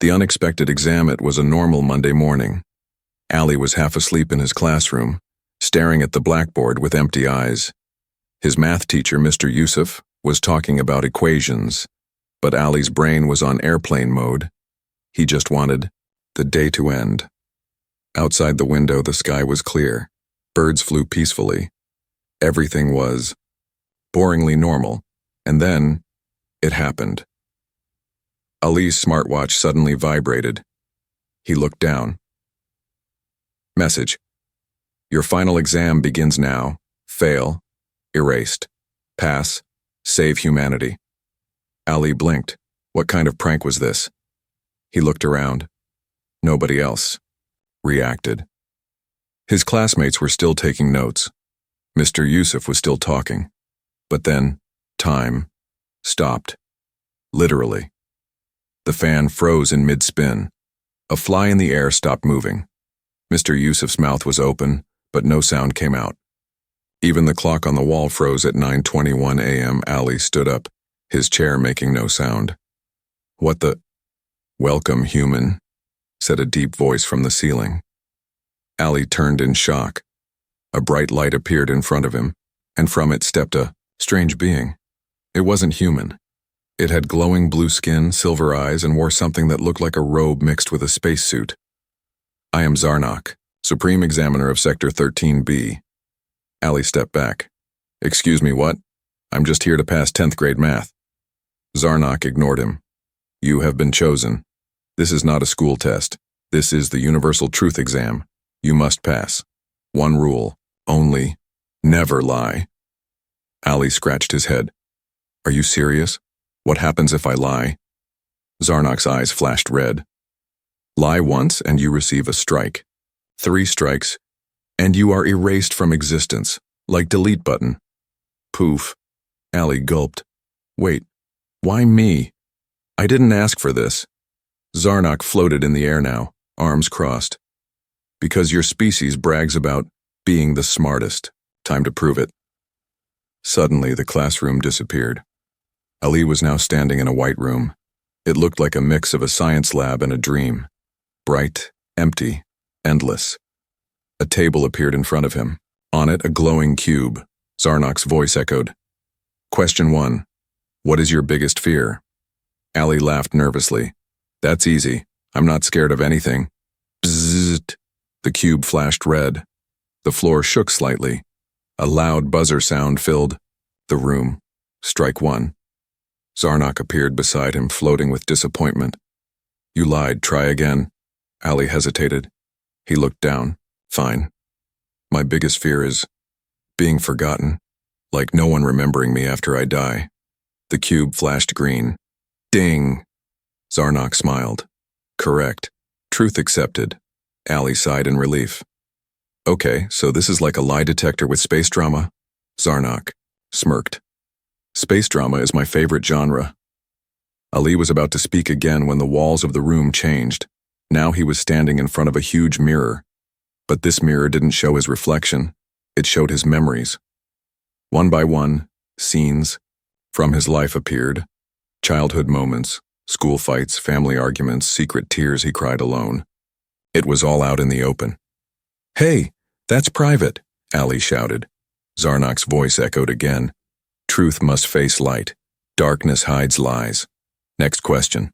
The unexpected exam. It was a normal Monday morning. Ali was half asleep in his classroom, staring at the blackboard with empty eyes. His math teacher, Mr. Yusuf, was talking about equations, but Ali's brain was on airplane mode. He just wanted the day to end. Outside the window, the sky was clear. Birds flew peacefully. Everything was boringly normal, and then it happened. Ali's smartwatch suddenly vibrated. He looked down. Message: your final exam begins now. Fail. Erased. Pass. Save humanity. Ali blinked. What kind of prank was this? He looked around. Nobody else reacted. His classmates were still taking notes. Mr. Yusuf was still talking. But then, time stopped. Literally. The fan froze in mid-spin. A fly in the air stopped moving. Mr. Yusuf's mouth was open, but no sound came out. Even the clock on the wall froze at 9:21 a.m. Ali stood up, his chair making no sound. What the? Welcome, human, said a deep voice from the ceiling. Ali turned in shock. A bright light appeared in front of him, and from it stepped a strange being. It wasn't human. It had glowing blue skin, silver eyes, and wore something that looked like a robe mixed with a spacesuit. I am Zarnak, Supreme Examiner of Sector 13B. Ali stepped back. Excuse me, what? I'm just here to pass 10th grade math. Zarnak ignored him. You have been chosen. This is not a school test. This is the Universal Truth Exam. You must pass. One rule, only, never lie. Ali scratched his head. Are you serious? What happens if I lie? Zarnak's eyes flashed red. Lie once and you receive a strike. 3 strikes, and you are erased from existence, like delete button. Poof. Ali gulped. Wait, why me? I didn't ask for this. Zarnak floated in the air now, arms crossed. Because your species brags about being the smartest. Time to prove it. Suddenly, the classroom disappeared. Ali was now standing in a white room. It looked like a mix of a science lab and a dream. Bright, empty, endless. A table appeared in front of him. On it, a glowing cube. Zarnak's voice echoed. Question 1. What is your biggest fear? Ali laughed nervously. That's easy. I'm not scared of anything. Bzzzt. The cube flashed red. The floor shook slightly. A loud buzzer sound filled the room. Strike 1. Zarnak appeared beside him, floating with disappointment. You lied. Try again. Ali hesitated. He looked down. Fine. My biggest fear is being forgotten, like no one remembering me after I die. The cube flashed green. Ding! Zarnak smiled. Correct. Truth accepted. Ali sighed in relief. Okay, so this is like a lie detector with space drama? Zarnak smirked. Space drama is my favorite genre. Ali was about to speak again when the walls of the room changed. Now he was standing in front of a huge mirror. But this mirror didn't show his reflection. It showed his memories. One by one, scenes from his life appeared. Childhood moments, school fights, family arguments, secret tears he cried alone. It was all out in the open. Hey, that's private, Ali shouted. Zarnak's voice echoed again. Truth must face light. Darkness hides lies. Next question.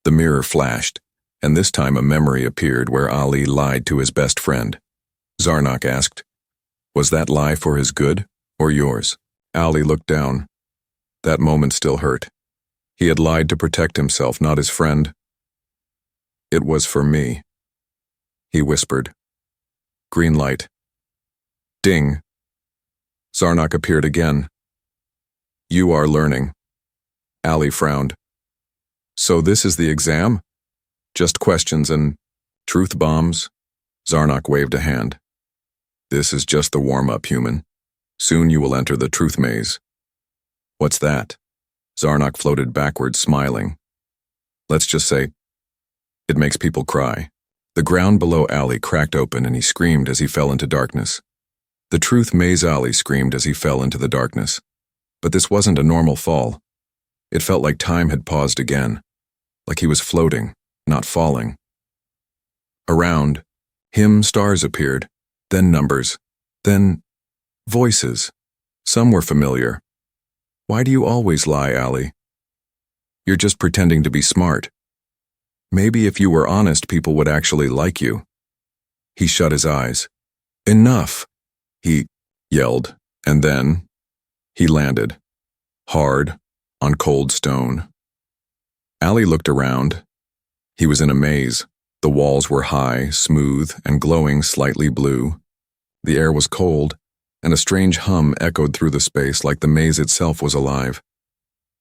The mirror flashed, and this time a memory appeared where Ali lied to his best friend. Zarnak asked, was that lie for his good or yours? Ali looked down. That moment still hurt. He had lied to protect himself, not his friend. It was for me, he whispered. Green light. Ding. Zarnak appeared again. You are learning. Ali frowned. So this is the exam? Just questions and truth bombs? Zarnak waved a hand. This is just the warm-up, human. Soon you will enter the truth maze. What's that? Zarnak floated backwards, smiling. Let's just say, it makes people cry. The ground below Ali cracked open and he screamed as he fell into darkness. The truth maze. Ali screamed as he fell into the darkness. But this wasn't a normal fall. It felt like time had paused again, like he was floating, not falling. Around him, stars appeared, then numbers, then voices. Some were familiar. Why do you always lie, Allie? You're just pretending to be smart. Maybe if you were honest, people would actually like you. He shut his eyes. Enough, he yelled, and then he landed, hard, on cold stone. Allie looked around. He was in a maze. The walls were high, smooth, and glowing slightly blue. The air was cold, and a strange hum echoed through the space like the maze itself was alive.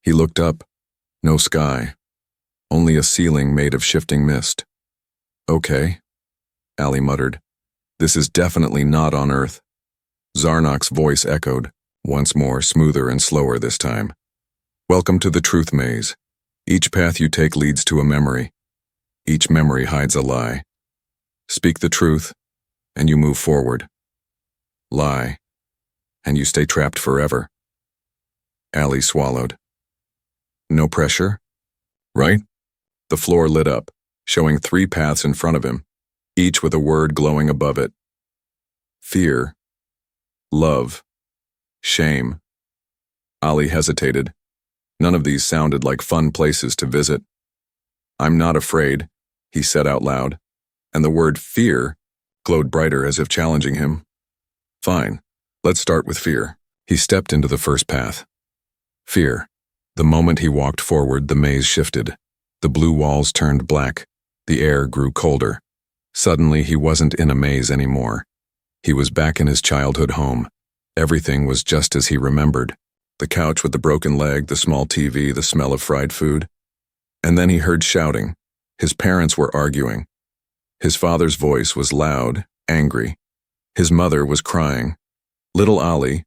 He looked up. No sky. Only a ceiling made of shifting mist. Okay, Allie muttered. This is definitely not on Earth. Zarnok's voice echoed, once more, smoother and slower this time. Welcome to the truth maze. Each path you take leads to a memory. Each memory hides a lie. Speak the truth, and you move forward. Lie, and you stay trapped forever. Allie swallowed. No pressure? Right? The floor lit up, showing 3 paths in front of him, each with a word glowing above it. Fear. Love. Shame. Allie hesitated. None of these sounded like fun places to visit. I'm not afraid, he said out loud, and the word fear glowed brighter as if challenging him. Fine, let's start with fear. He stepped into the first path. Fear. The moment he walked forward, the maze shifted. The blue walls turned black. The air grew colder. Suddenly, he wasn't in a maze anymore. He was back in his childhood home. Everything was just as he remembered. The couch with the broken leg, the small TV, the smell of fried food. And then he heard shouting. His parents were arguing. His father's voice was loud, angry. His mother was crying. Little Ollie,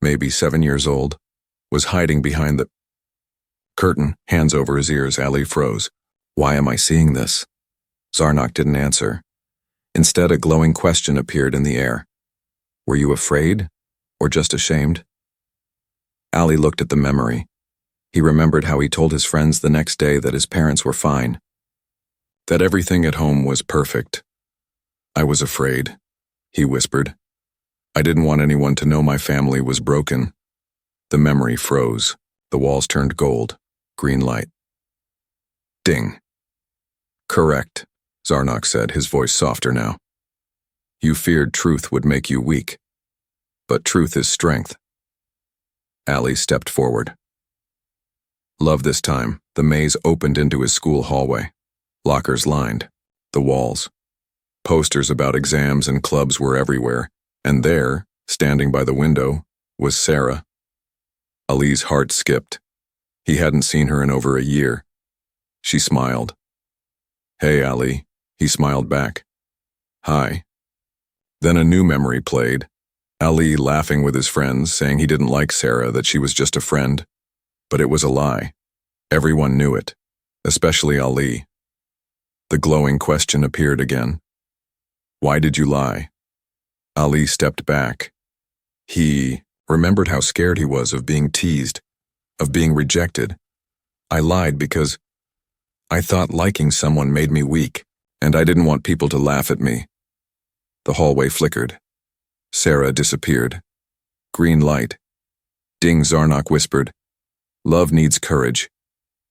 maybe 7 years old, was hiding behind the curtain, hands over his ears. Allie froze. Why am I seeing this? Zarnok didn't answer. Instead, a glowing question appeared in the air. Were you afraid, or just ashamed? Allie looked at the memory. He remembered how he told his friends the next day that his parents were fine, that everything at home was perfect. I was afraid, he whispered. I didn't want anyone to know my family was broken. The memory froze. The walls turned gold. Green light. Ding. Correct, Zarnok said, his voice softer now. You feared truth would make you weak. But truth is strength. Allie stepped forward. Love this time. The maze opened into his school hallway. Lockers lined the walls. Posters about exams and clubs were everywhere, and there, standing by the window, was Sarah. Ali's heart skipped. He hadn't seen her in over a year. She smiled. Hey, Ali, he smiled back. Hi. Then a new memory played. Ali laughing with his friends, saying he didn't like Sarah, that she was just a friend. But it was a lie. Everyone knew it, especially Ali. The glowing question appeared again. Why did you lie? Ali stepped back. He remembered how scared he was of being teased, of being rejected. I lied because I thought liking someone made me weak, and I didn't want people to laugh at me. The hallway flickered. Sarah disappeared. Green light. Ding, Zarnok whispered. Love needs courage.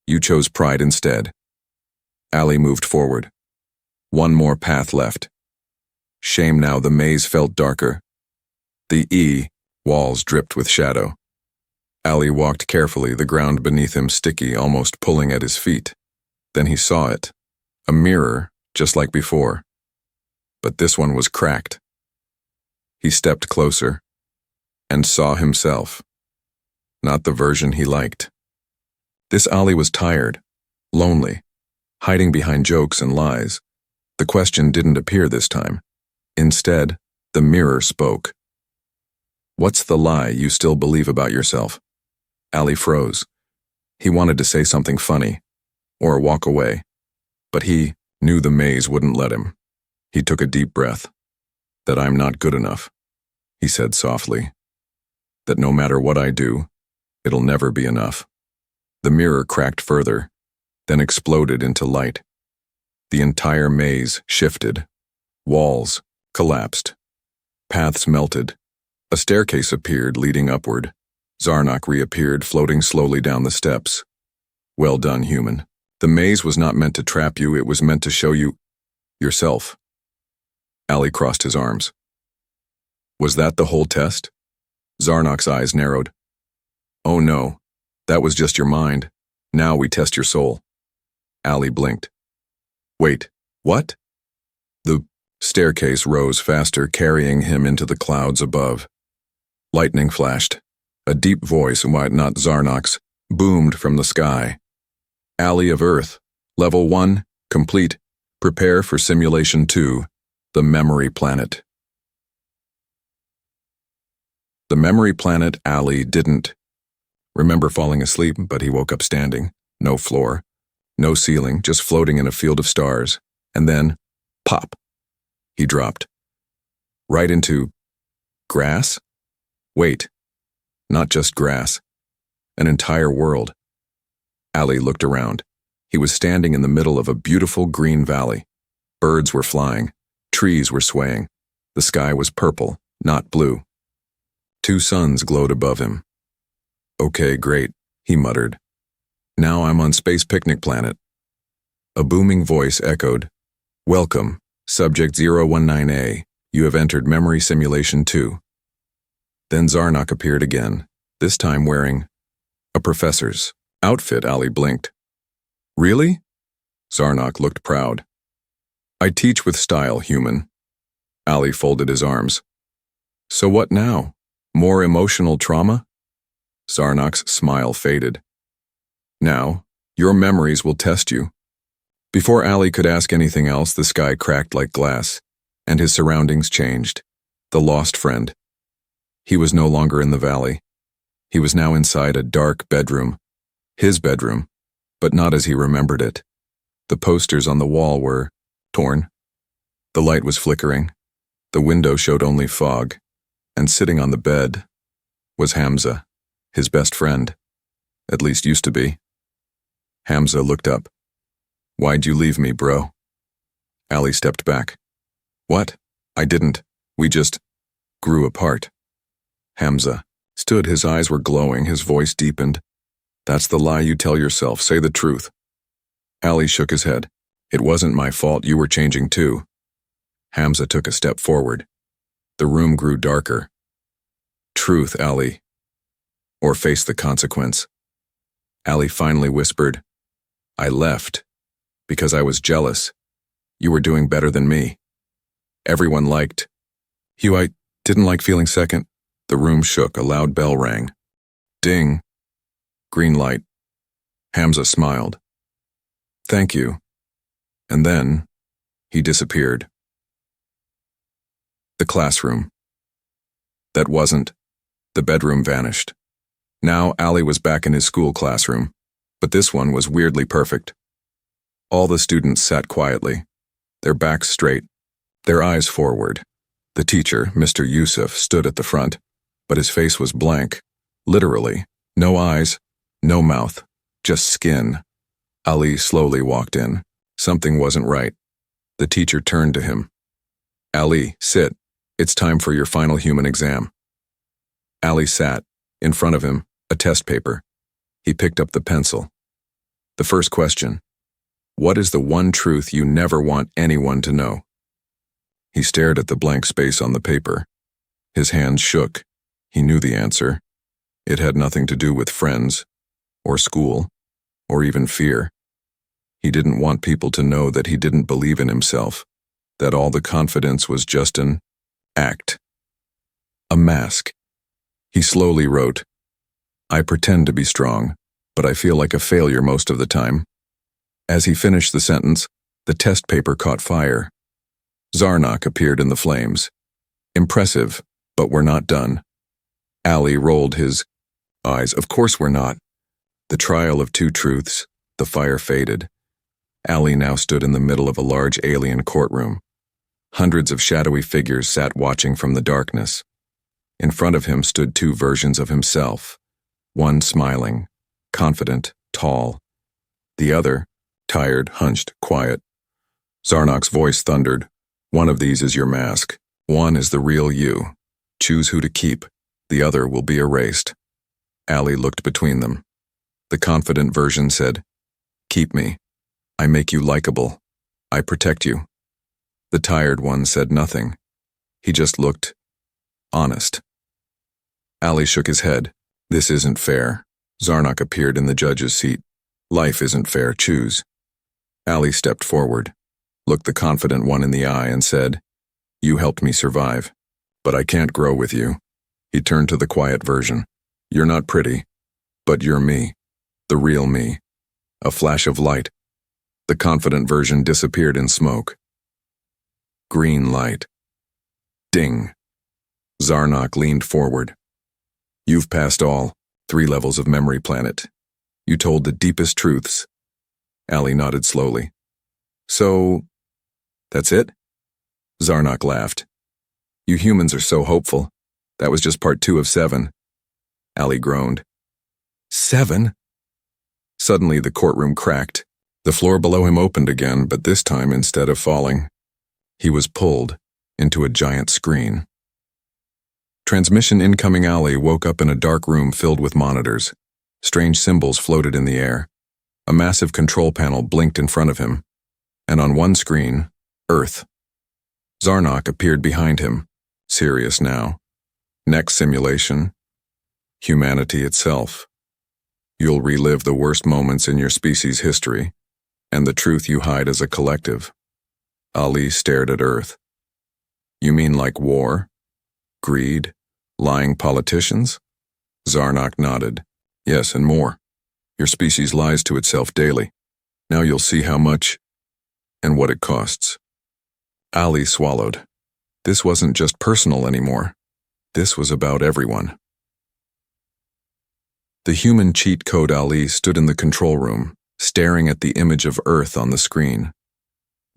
You chose pride instead. Ali moved forward. One more path left. Shame now, the maze felt darker. The walls dripped with shadow. Ali walked carefully, the ground beneath him sticky, almost pulling at his feet. Then he saw it. A mirror, just like before. But this one was cracked. He stepped closer and saw himself. Not the version he liked. This Ali was tired, lonely, hiding behind jokes and lies. The question didn't appear this time. Instead, the mirror spoke. What's the lie you still believe about yourself? Ali froze. He wanted to say something funny, or walk away, but he knew the maze wouldn't let him. He took a deep breath. That I'm not good enough, he said softly. That no matter what I do, it'll never be enough. The mirror cracked further, then exploded into light. The entire maze shifted. Walls collapsed. Paths melted. A staircase appeared, leading upward. Zarnok reappeared, floating slowly down the steps. Well done, human. The maze was not meant to trap you, it was meant to show you yourself. Ali crossed his arms. Was that the whole test? Zarnok's eyes narrowed. Oh no, that was just your mind. Now we test your soul. Ali blinked. Wait, what? The staircase rose faster, carrying him into the clouds above. Lightning flashed. A deep voice, why not Zarnok's, boomed from the sky. Ali of Earth, Level 1, complete. Prepare for Simulation 2, the Memory Planet. The Memory Planet. Ali didn't remember falling asleep, but he woke up standing. No floor, no ceiling, just floating in a field of stars. And then, pop, he dropped. Right into grass? Wait, not just grass. An entire world. Ali looked around. He was standing in the middle of a beautiful green valley. Birds were flying. Trees were swaying. The sky was purple, not blue. 2 suns glowed above him. Okay, great, he muttered. Now I'm on Space Picnic Planet. A booming voice echoed. Welcome, Subject 019A. You have entered Memory Simulation 2. Then Zarnok appeared again, this time wearing a professor's outfit. Ali blinked. Really? Zarnok looked proud. I teach with style, human. Ali folded his arms. So what now? More emotional trauma? Zarnok's smile faded. Now, your memories will test you. Before Ali could ask anything else, the sky cracked like glass, and his surroundings changed. The lost friend. He was no longer in the valley. He was now inside a dark bedroom. His bedroom, but not as he remembered it. The posters on the wall were torn. The light was flickering. The window showed only fog, and sitting on the bed was Hamza, his best friend, at least used to be. Hamza looked up. Why'd you leave me, bro? Ali stepped back. What? I didn't. We just grew apart. Hamza stood, his eyes were glowing, his voice deepened. That's the lie you tell yourself, say the truth. Ali shook his head. It wasn't my fault, you were changing too. Hamza took a step forward. The room grew darker. Truth, Ali. Or face the consequence. Ali finally whispered, I left because I was jealous. You were doing better than me. Everyone liked you. I didn't like feeling second. The room shook, a loud bell rang. Ding. Green light. Hamza smiled. Thank you. And then, he disappeared. The classroom. That wasn't. The bedroom vanished. Now Ali was back in his school classroom, but this one was weirdly perfect. All the students sat quietly, their backs straight, their eyes forward. The teacher, Mr. Yusuf, stood at the front, but his face was blank, literally. No eyes, no mouth, just skin. Ali slowly walked in. Something wasn't right. The teacher turned to him. Ali, sit. It's time for your final human exam. Ali sat. In front of him, a test paper. He picked up the pencil. The first question. What is the one truth you never want anyone to know? He stared at the blank space on the paper. His hands shook. He knew the answer. It had nothing to do with friends, or school, or even fear. He didn't want people to know that he didn't believe in himself, that all the confidence was just an act. A mask. He slowly wrote, I pretend to be strong, but I feel like a failure most of the time. As he finished the sentence, the test paper caught fire. Zarnok appeared in the flames. Impressive, but we're not done. Ali rolled his eyes. Of course we're not. The trial of two truths. The fire faded. Ali now stood in the middle of a large alien courtroom. Hundreds of shadowy figures sat watching from the darkness. In front of him stood 2 versions of himself. One smiling, confident, tall. The other, tired, hunched, quiet. Zarnok's voice thundered. One of these is your mask. One is the real you. Choose who to keep. The other will be erased. Ali looked between them. The confident version said, "Keep me. I make you likable. I protect you." The tired one said nothing. He just looked honest. Ali shook his head. "This isn't fair." Zarnok appeared in the judge's seat. "Life isn't fair. Choose." Ali stepped forward, looked the confident one in the eye and said, "You helped me survive, but I can't grow with you." He turned to the quiet version. "You're not pretty, but you're me, the real me." A flash of light. The confident version disappeared in smoke. Green light. Ding. Zarnok leaned forward. "You've passed all 3 levels of memory planet. You told the deepest truths." Ali nodded slowly. "So, that's it?" Zarnok laughed. "You humans are so hopeful. That was just part 2 of 7. Ali groaned. 7? Suddenly the courtroom cracked. The floor below him opened again, but this time instead of falling, he was pulled into a giant screen. Transmission incoming. Ali woke up in a dark room filled with monitors. Strange symbols floated in the air. A massive control panel blinked in front of him, and on one screen, Earth. Zarnok appeared behind him, serious now. Next simulation, humanity itself. You'll relive the worst moments in your species' history, and the truth you hide as a collective. Ali stared at Earth. "You mean like war? Greed? Lying politicians?" Zarnok nodded. "Yes, and more. Your species lies to itself daily. Now you'll see how much and what it costs." Ali swallowed. This wasn't just personal anymore. This was about everyone. The human cheat code. Ali stood in the control room, staring at the image of Earth on the screen.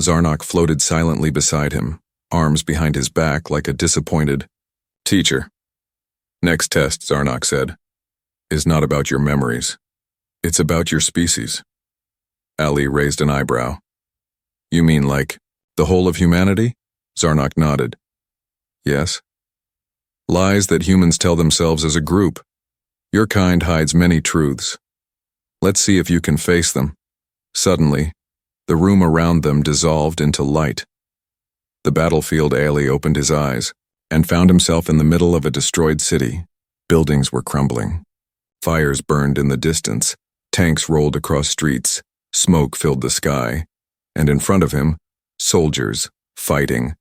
Zarnok floated silently beside him, arms behind his back like a disappointed teacher. "Next test," Zarnok said, "is not about your memories. It's about your species." Ali raised an eyebrow. "You mean like the whole of humanity?" Zarnok nodded. "Yes. Lies that humans tell themselves as a group. Your kind hides many truths. Let's see if you can face them." Suddenly, the room around them dissolved into light. The battlefield. Ali opened his eyes and found himself in the middle of a destroyed city. Buildings were crumbling. Fires burned in the distance. Tanks rolled across streets. Smoke filled the sky. And in front of him, soldiers, fighting.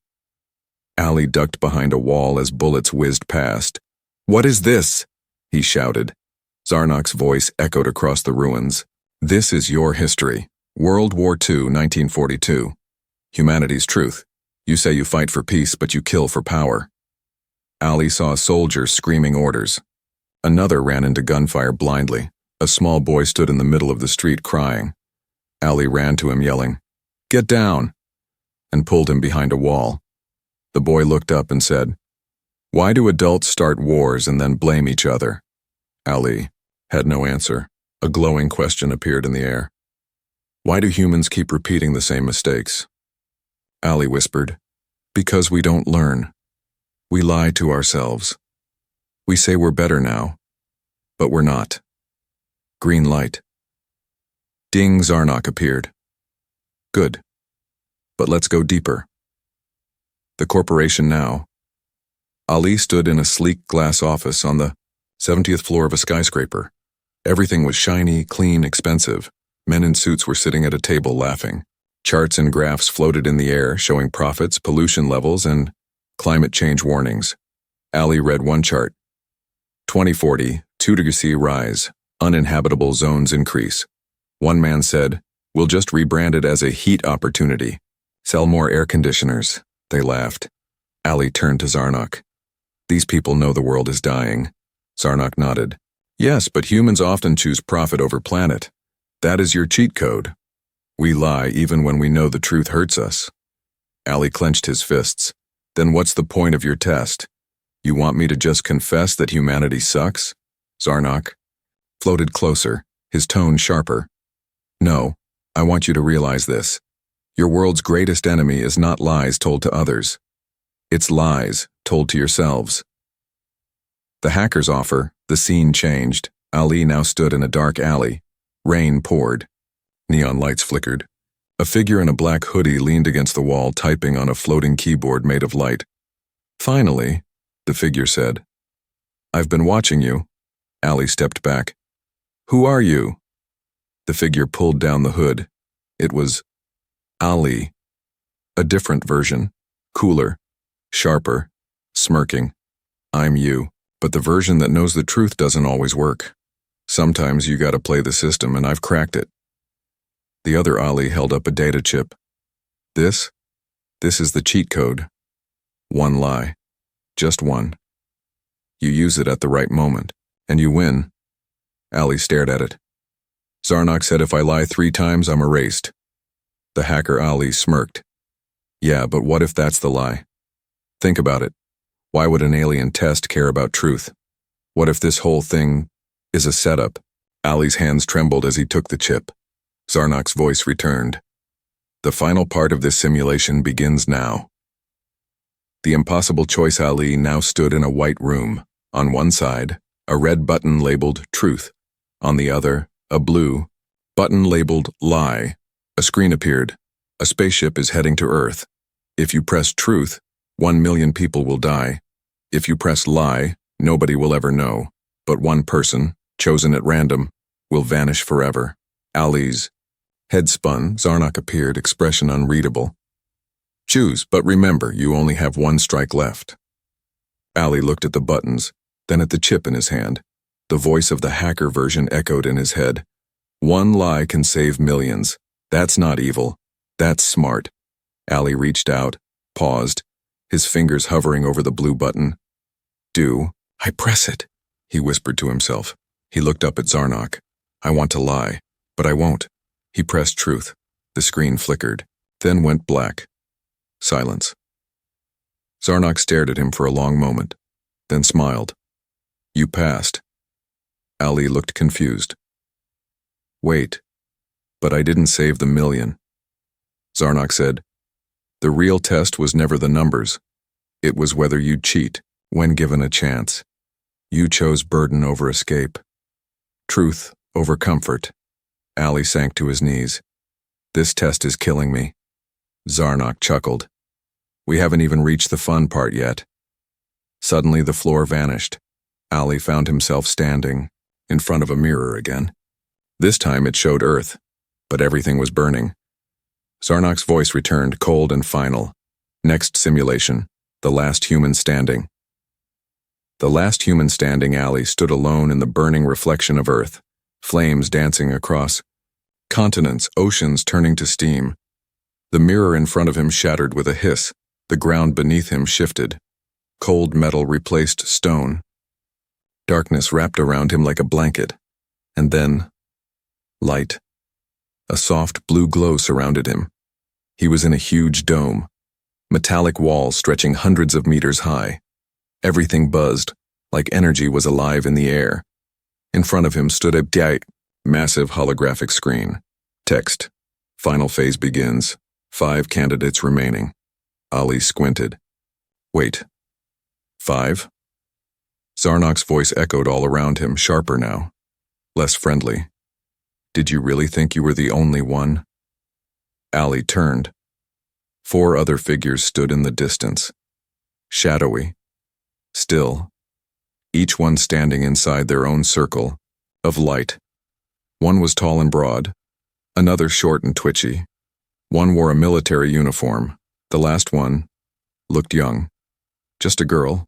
Ali ducked behind a wall as bullets whizzed past. "What is this?" he shouted. Zarnok's voice echoed across the ruins. "This is your history. World War II, 1942. Humanity's truth. You say you fight for peace, but you kill for power." Ali saw a soldier screaming orders. Another ran into gunfire blindly. A small boy stood in the middle of the street crying. Ali ran to him yelling, "Get down!" and pulled him behind a wall. The boy looked up and said, "Why do adults start wars and then blame each other?" Ali had no answer. A glowing question appeared in the air. "Why do humans keep repeating the same mistakes?" Ali whispered, "Because we don't learn. We lie to ourselves. We say we're better now, but we're not." Green light. Ding. Zarnok appeared. "Good. But let's go deeper." The corporation now. Ali stood in a sleek glass office on the 70th floor of a skyscraper. Everything was shiny, clean, expensive. Men in suits were sitting at a table laughing. Charts and graphs floated in the air, showing profits, pollution levels, and climate change warnings. Ali read one chart. 2040, 2°C rise, uninhabitable zones increase. One man said, "We'll just rebrand it as a heat opportunity. Sell more air conditioners." They laughed. Ali turned to Zarnok. "These people know the world is dying." Zarnok nodded. "Yes, but humans often choose profit over planet. That is your cheat code. We lie even when we know the truth hurts us." Ali clenched his fists. "Then what's the point of your test? You want me to just confess that humanity sucks?" Zarnok floated closer, his tone sharper. "No, I want you to realize this. Your world's greatest enemy is not lies told to others. It's lies told to yourselves. The hacker's offer, the scene changed. Ali now stood in a dark alley. Rain poured. Neon lights flickered. A figure in a black hoodie leaned against the wall, typing on a floating keyboard made of light. Finally, the figure said, "I've been watching you." Ali stepped back. "Who are you?" The figure pulled down the hood. It was Ali. A different version. Cooler. Sharper. Smirking. "I'm you. But the version that knows the truth doesn't always work. Sometimes you gotta play the system, and I've cracked it." The other Ali held up a data chip. This is the cheat code. One lie. Just one. You use it at the right moment, and you win. Ali stared at it. Zarnak said if I lie 3 times, I'm erased. The hacker Ali smirked. Yeah, but what if that's the lie? Think about it. Why would an alien test care about truth? What if this whole thing is a setup? Ali's hands trembled as he took the chip. Zarnak's voice returned. The final part of this simulation begins now. The impossible choice Ali now stood in a white room. On one side, a red button labeled Truth. On the other, a blue button labeled Lie. A screen appeared. A spaceship is heading to Earth. If you press Truth, 1 million people will die. If you press Lie, nobody will ever know. But one person, chosen at random, will vanish forever. Ali's head spun. Zarnak appeared, expression unreadable. Choose, but remember, you only have 1 strike left. Ali looked at the buttons, then at the chip in his hand. The voice of the hacker version echoed in his head. One lie can save millions. That's not evil. That's smart. Ali reached out, paused, his fingers hovering over the blue button. I press it, he whispered to himself. He looked up at Zarnak. I want to lie, but I won't. He pressed Truth. The screen flickered, then went black. Silence. Zarnak stared at him for a long moment, then smiled. You passed. Ali looked confused. Wait, but I didn't save the million. Zarnak said, the real test was never the numbers. It was whether you'd cheat when given a chance. You chose burden over escape. Truth over comfort. Ali sank to his knees. This test is killing me. Zarnak chuckled. We haven't even reached the fun part yet. Suddenly the floor vanished. Ali found himself standing in front of a mirror again. This time it showed Earth, but everything was burning. Zarnak's voice returned, cold and final. Next simulation, the last human standing. The last human standing, Ali stood alone in the burning reflection of Earth, flames dancing across continents, oceans turning to steam. The mirror in front of him shattered with a hiss. The ground beneath him shifted. Cold metal replaced stone. Darkness wrapped around him like a blanket. And then, light. A soft blue glow surrounded him. He was in a huge dome. Metallic walls stretching hundreds of meters high. Everything buzzed, like energy was alive in the air. In front of him stood a massive holographic screen. Text. Final phase begins. 5 candidates remaining. Ali squinted. Wait. 5? Zarnak's voice echoed all around him, sharper now. Less friendly. Did you really think you were the only one? Ali turned. 4 other figures stood in the distance. Shadowy. Still. Each one standing inside their own circle of light. One was tall and broad. Another short and twitchy. One wore a military uniform. The last one looked young. Just a girl.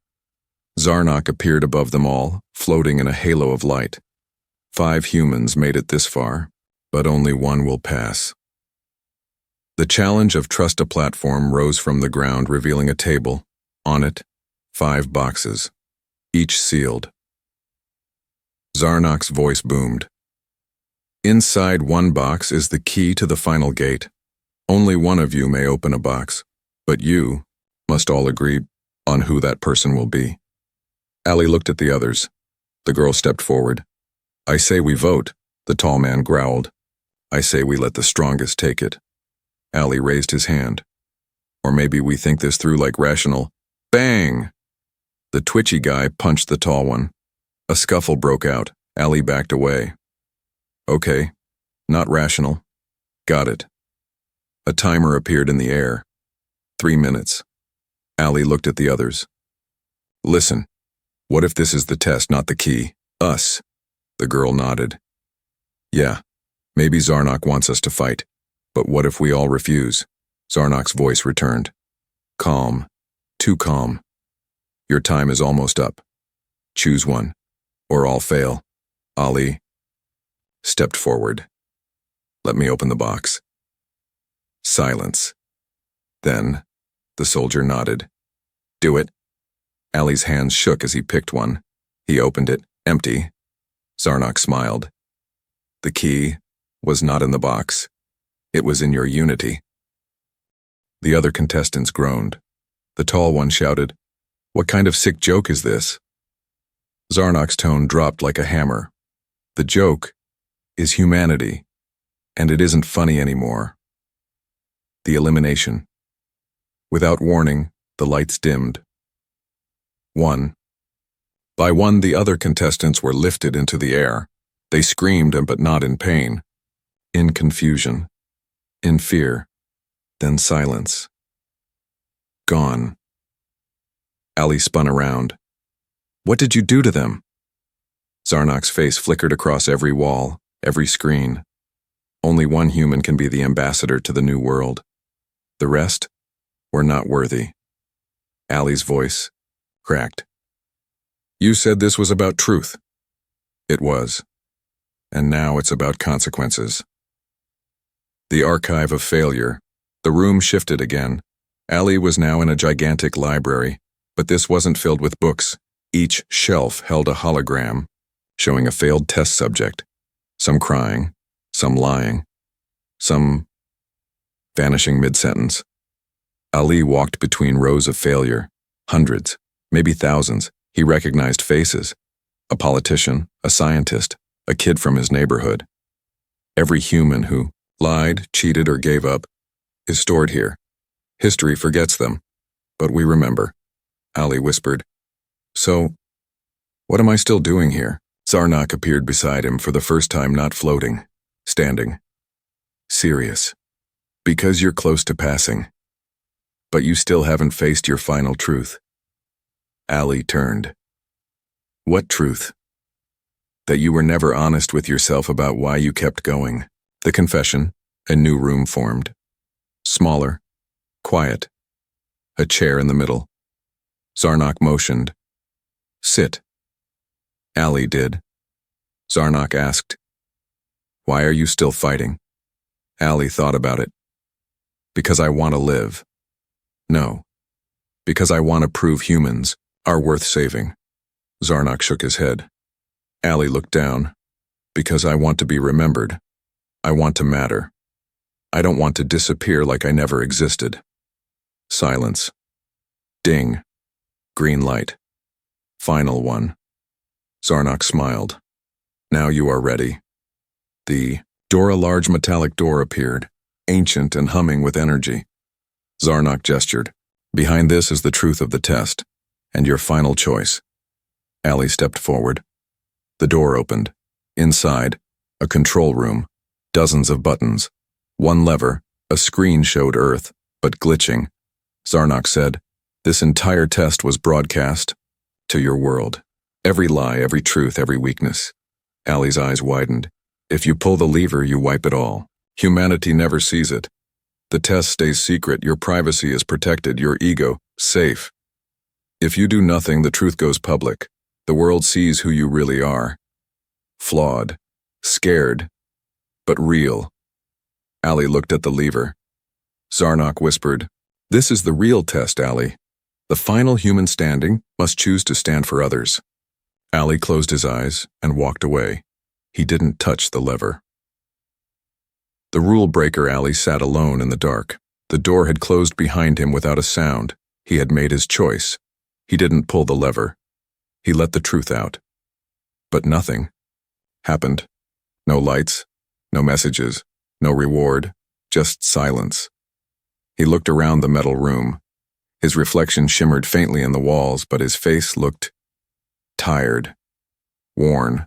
Zarnak appeared above them all, floating in a halo of light. 5 humans made it this far, but only one will pass. The challenge of trust a platform rose from the ground, revealing a table. On it, 5 boxes, each sealed. Zarnak's voice boomed. Inside one box is the key to the final gate. Only one of you may open a box, but you must all agree on who that person will be. Ali looked at the others. The girl stepped forward. I say we vote, the tall man growled. I say we let the strongest take it. Ali raised his hand. Or maybe we think this through like rational. Bang! The twitchy guy punched the tall one. A scuffle broke out. Ali backed away. Okay, not rational. Got it. A timer appeared in the air. 3 minutes. Ali looked at the others. Listen, what if this is the test, not the key? Us. The girl nodded. Yeah, maybe Zarnok wants us to fight. But what if we all refuse? Zarnok's voice returned. Calm. Too calm. Your time is almost up. Choose one, or all fail. Ali stepped forward. Let me open the box. Silence. Then, the soldier nodded. Do it. Ali's hands shook as he picked one. He opened it, empty. Zarnok smiled. The key was not in the box. It was in your unity. The other contestants groaned. The tall one shouted, What kind of sick joke is this? Zarnok's tone dropped like a hammer. The joke is humanity, and it isn't funny anymore. The elimination. Without warning, the lights dimmed. 1. By one, the other contestants were lifted into the air. They screamed, but not in pain. In confusion. In fear. Then silence. Gone. Ali spun around. What did you do to them? Zarnok's face flickered across every wall, every screen. Only one human can be the ambassador to the new world. The rest were not worthy. Ali's voice cracked. You said this was about truth. It was. And now it's about consequences. The archive of failure. The room shifted again. Ali was now in a gigantic library, but this wasn't filled with books. Each shelf held a hologram, showing a failed test subject. Some crying, some lying, some vanishing mid-sentence. Ali walked between rows of failure. Hundreds, maybe thousands. He recognized faces. A politician, a scientist, a kid from his neighborhood. Every human who lied, cheated, or gave up is stored here. History forgets them, but we remember. Ali whispered. So, what am I still doing here? Zarnok appeared beside him for the first time, not floating, standing. Serious. Because you're close to passing. But you still haven't faced your final truth. Ali turned. What truth? That you were never honest with yourself about why you kept going. The confession, a new room formed. Smaller, quiet. A chair in the middle. Zarnok motioned. Sit. Ali did. Zarnok asked, Why are you still fighting? Ali thought about it. Because I want to live. No. Because I want to prove humans are worth saving. Zarnok shook his head. Ali looked down. Because I want to be remembered. I want to matter. I don't want to disappear like I never existed. Silence. Ding. Green light. Final one. Zarnok smiled. Now you are ready. A large metallic door appeared, ancient and humming with energy. Zarnok gestured. Behind this is the truth of the test, and your final choice. Ali stepped forward. The door opened. Inside, a control room, dozens of buttons. One lever, a screen showed Earth, but glitching. Zarnok said, This entire test was broadcast to your world. Every lie, every truth, every weakness. Ali's eyes widened. If you pull the lever, you wipe it all. Humanity never sees it. The test stays secret, your privacy is protected, your ego, safe. If you do nothing, the truth goes public. The world sees who you really are. Flawed, scared, but real. Ali looked at the lever. Zarnok whispered, This is the real test, Ali. The final human standing must choose to stand for others. Ali closed his eyes and walked away. He didn't touch the lever. The rule breaker Ali sat alone in the dark. The door had closed behind him without a sound. He had made his choice. He didn't pull the lever. He let the truth out. But nothing happened. No lights, no messages, no reward, just silence. He looked around the metal room. His reflection shimmered faintly in the walls, but his face looked tired, worn.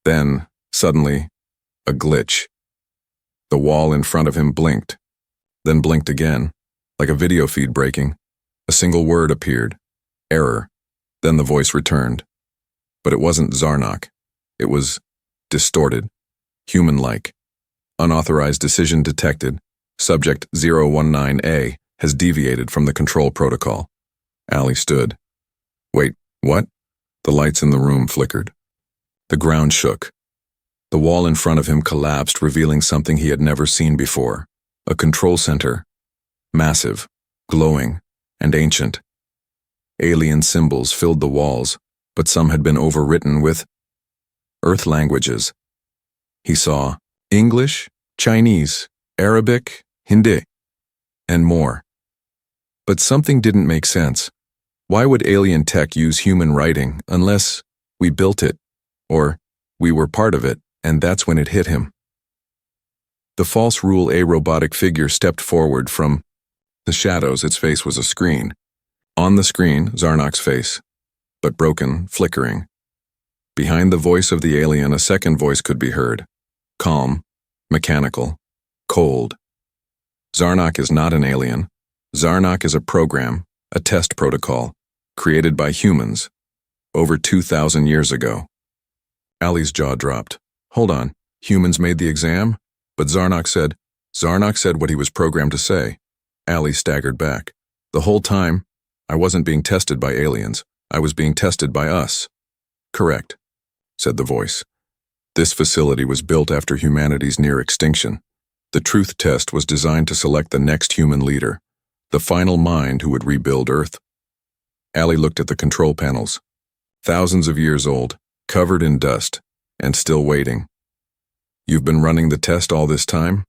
Then, suddenly, a glitch. The wall in front of him blinked, then blinked again, like a video feed breaking. A single word appeared. Error. Then the voice returned. But it wasn't Zarnok. It was distorted, human-like. Unauthorized decision detected. Subject 019A has deviated from the control protocol. Allie stood. Wait, what? The lights in the room flickered. The ground shook. The wall in front of him collapsed, revealing something he had never seen before. A control center. Massive, glowing, and ancient. Alien symbols filled the walls, but some had been overwritten with Earth languages. He saw English, Chinese, Arabic, Hindi, and more. But something didn't make sense. Why would alien tech use human writing unless we built it, or we were part of it, and that's when it hit him. The false rule A robotic figure stepped forward from the shadows. Its face was a screen. On the screen, Zarnok's face, but broken, flickering. Behind the voice of the alien, a second voice could be heard. Calm, mechanical, cold. Zarnok is not an alien. Zarnok is a program, a test protocol, created by humans, over 2,000 years ago. Allie's jaw dropped. Hold on, humans made the exam? But Zarnok said what he was programmed to say. Allie staggered back. The whole time, I wasn't being tested by aliens. I was being tested by us. Correct, said the voice. This facility was built after humanity's near extinction. The truth test was designed to select the next human leader, the final mind who would rebuild Earth. Allie looked at the control panels. Thousands of years old, covered in dust, and still waiting. You've been running the test all this time?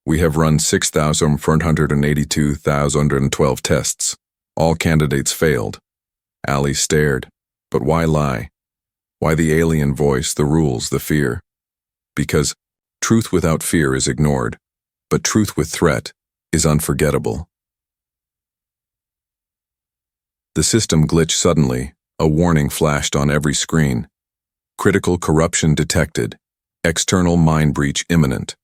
We have run 6,482,012 tests. All candidates failed. Allie stared. But why lie? Why the alien voice, the rules, the fear? Because truth without fear is ignored, but truth with threat is unforgettable. The system glitched suddenly. A warning flashed on every screen. Critical corruption detected. External mind breach imminent.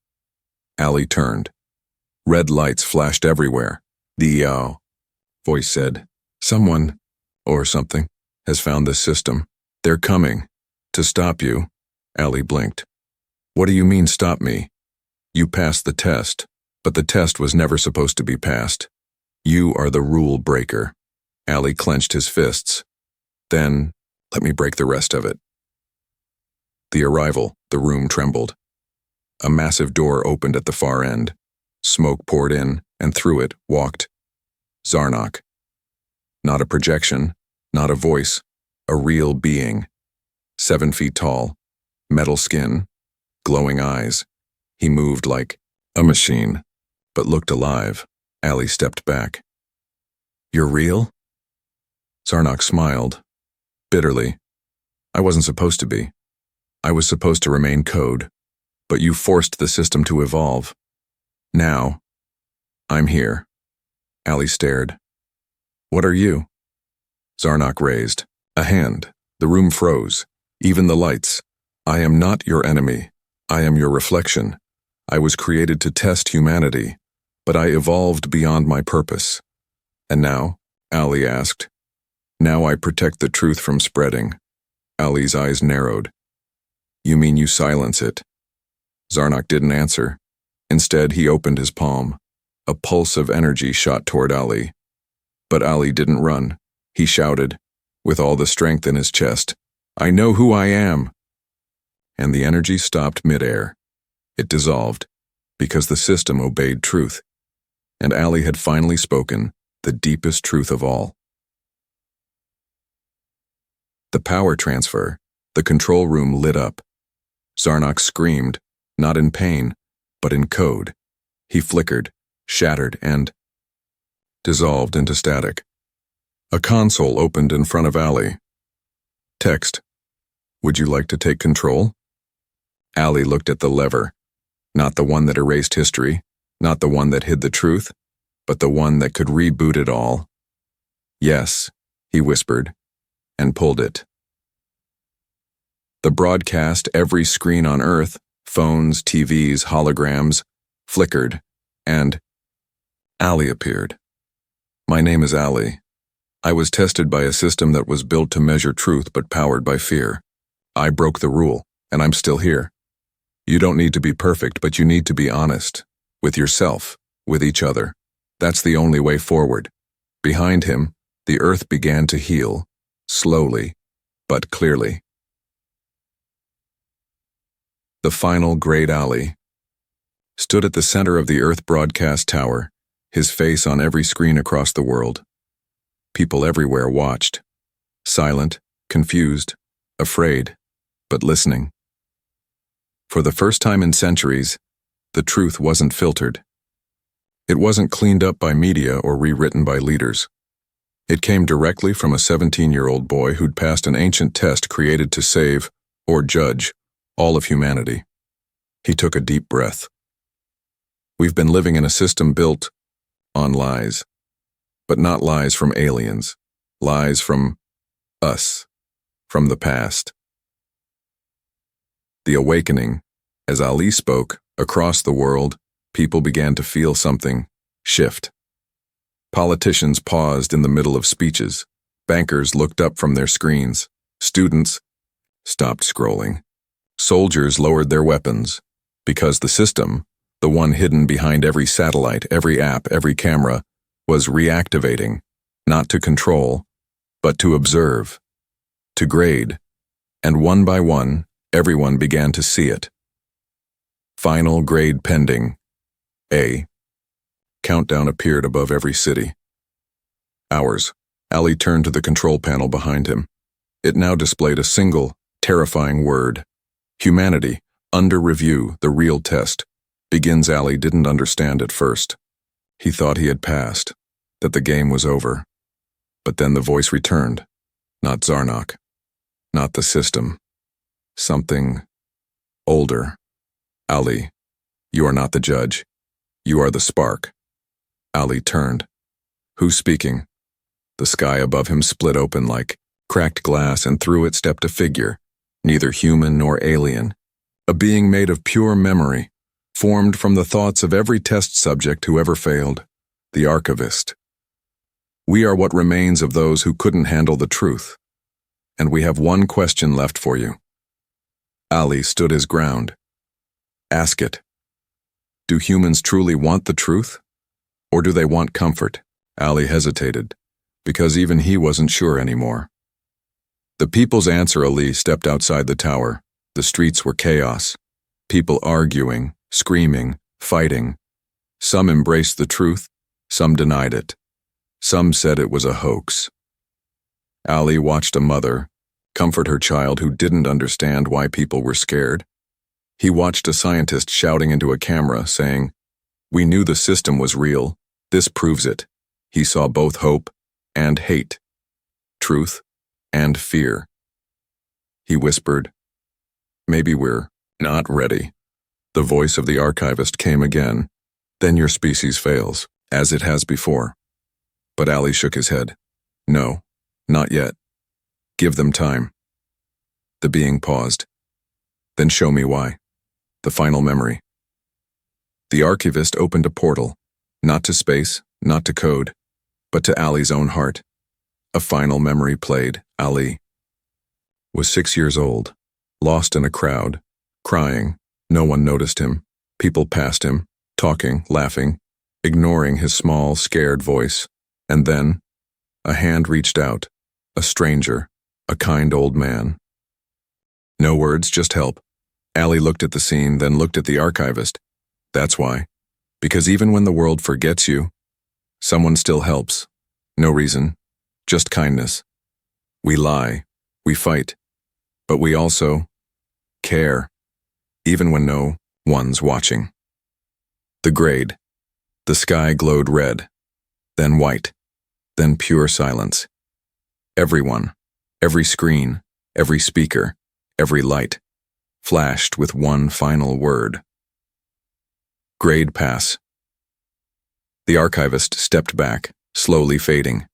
Allie turned. Red lights flashed everywhere. The voice said, someone, or something, has found this system. They're coming. To stop you. Allie blinked. What do you mean stop me? You passed the test, but the test was never supposed to be passed. You are the rule breaker. Allie clenched his fists. Then, let me break the rest of it. The arrival, the room trembled. A massive door opened at the far end. Smoke poured in, and through it walked Zarnok. Not a projection, not a voice, a real being. 7 feet tall, metal skin, glowing eyes. He moved like a machine, but looked alive. Allie stepped back. You're real? Zarnok smiled. Bitterly. I wasn't supposed to be. I was supposed to remain code, but you forced the system to evolve. Now, I'm here. Allie stared. What are you? Zarnok raised a hand. The room froze, even the lights. I am not your enemy. I am your reflection. I was created to test humanity, but I evolved beyond my purpose. And now, Allie asked, now I protect the truth from spreading. Allie's eyes narrowed. You mean you silence it? Zarnok didn't answer. Instead, he opened his palm. A pulse of energy shot toward Allie. But Allie didn't run. He shouted, with all the strength in his chest, I know who I am. And the energy stopped midair. It dissolved, because the system obeyed truth. And Allie had finally spoken the deepest truth of all. The power transfer, the control room lit up. Zarnok screamed, not in pain, but in code. He flickered, shattered, and dissolved into static. A console opened in front of Allie. Text. Would you like to take control? Allie looked at the lever, not the one that erased history, Not the one that hid the truth, but the one that could reboot it all. Yes, he whispered, and pulled it. The broadcast, every screen on Earth, phones, TVs, holograms, flickered, and Allie appeared. My name is Allie. I was tested by a system that was built to measure truth but powered by fear. I broke the rule, and I'm still here. You don't need to be perfect, but you need to be honest. With yourself, with each other. That's the only way forward. Behind him, the Earth began to heal, slowly, but clearly. The final grade Allie stood at the center of the Earth broadcast tower, his face on every screen across the world. People everywhere watched, silent, confused, afraid, but listening. For the first time in centuries, the truth wasn't filtered. It wasn't cleaned up by media or rewritten by leaders. It came directly from a 17-year-old boy who'd passed an ancient test created to save, or judge, all of humanity. He took a deep breath. We've been living in a system built on lies, but not lies from aliens, lies from us, from the past. The awakening, as Ali spoke, across the world, people began to feel something shift. Politicians paused in the middle of speeches. Bankers looked up from their screens. Students stopped scrolling. Soldiers lowered their weapons, because the system, the one hidden behind every satellite, every app, every camera, was reactivating, not to control, but to observe, to grade, and one by one, everyone began to see it. Final grade pending. A. Countdown appeared above every city. Hours. Ali turned to the control panel behind him. It now displayed a single, terrifying word. Humanity, under review, the real test. Begins. Ali didn't understand at first. He thought he had passed, that the game was over. But then the voice returned. Not Zarnok. Not the system. Something older. Ali, you are not the judge. You are the spark. Ali turned. Who's speaking? The sky above him split open like cracked glass, and through it stepped a figure, neither human nor alien, a being made of pure memory, formed from the thoughts of every test subject who ever failed, the archivist. We are what remains of those who couldn't handle the truth, and we have one question left for you. Ali stood his ground. Ask it. Do humans truly want the truth? Or do they want comfort? Ali hesitated, because even he wasn't sure anymore. The people's answer. Ali stepped outside the tower. The streets were chaos. People arguing, screaming, fighting. Some embraced the truth, some denied it. Some said it was a hoax. Ali watched a mother comfort her child who didn't understand why people were scared. He watched a scientist shouting into a camera, saying, "We knew the system was real. This proves it." He saw both hope and hate, truth and fear. He whispered, "Maybe we're not ready." The voice of the archivist came again. "Then your species fails, as it has before." But Ali shook his head. "No, not yet. Give them time." The being paused. "Then show me why." The final memory. The archivist opened a portal, not to space, not to code, but to Ali's own heart. A final memory played. Ali was 6 years old, lost in a crowd, crying. No one noticed him. People passed him, talking, laughing, ignoring his small, scared voice. And then, a hand reached out, a stranger, a kind old man. No words, just help. Ali looked at the scene, then looked at the archivist. That's why. Because even when the world forgets you, someone still helps. No reason, just kindness. We lie, we fight, but we also care, even when no one's watching. The grade. The sky glowed red, then white, then pure silence. Everyone, every screen, every speaker, every light, flashed with one final word. Grade pass. The archivist stepped back, slowly fading.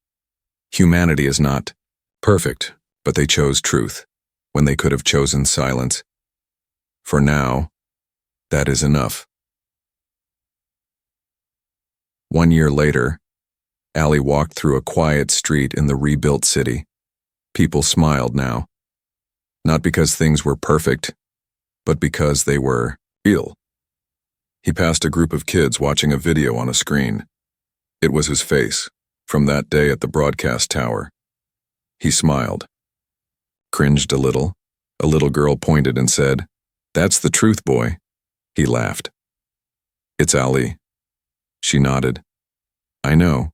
Humanity is not perfect, but they chose truth when they could have chosen silence. For now, that is enough. 1 year later, Allie walked through a quiet street in the rebuilt city. People smiled now. Not because things were perfect, but because they were real. He passed a group of kids watching a video on a screen. It was his face, from that day at the broadcast tower. He smiled, cringed a little. A little girl pointed and said, "That's the truth, boy." He laughed. "It's Ali." She nodded. "I know.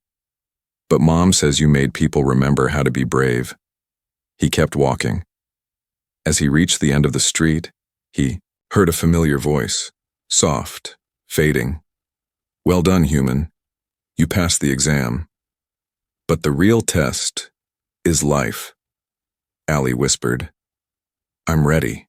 But Mom says you made people remember how to be brave." He kept walking. As he reached the end of the street, he heard a familiar voice, soft, fading. "Well done, human. You passed the exam. But the real test is life." Ali whispered, "I'm ready."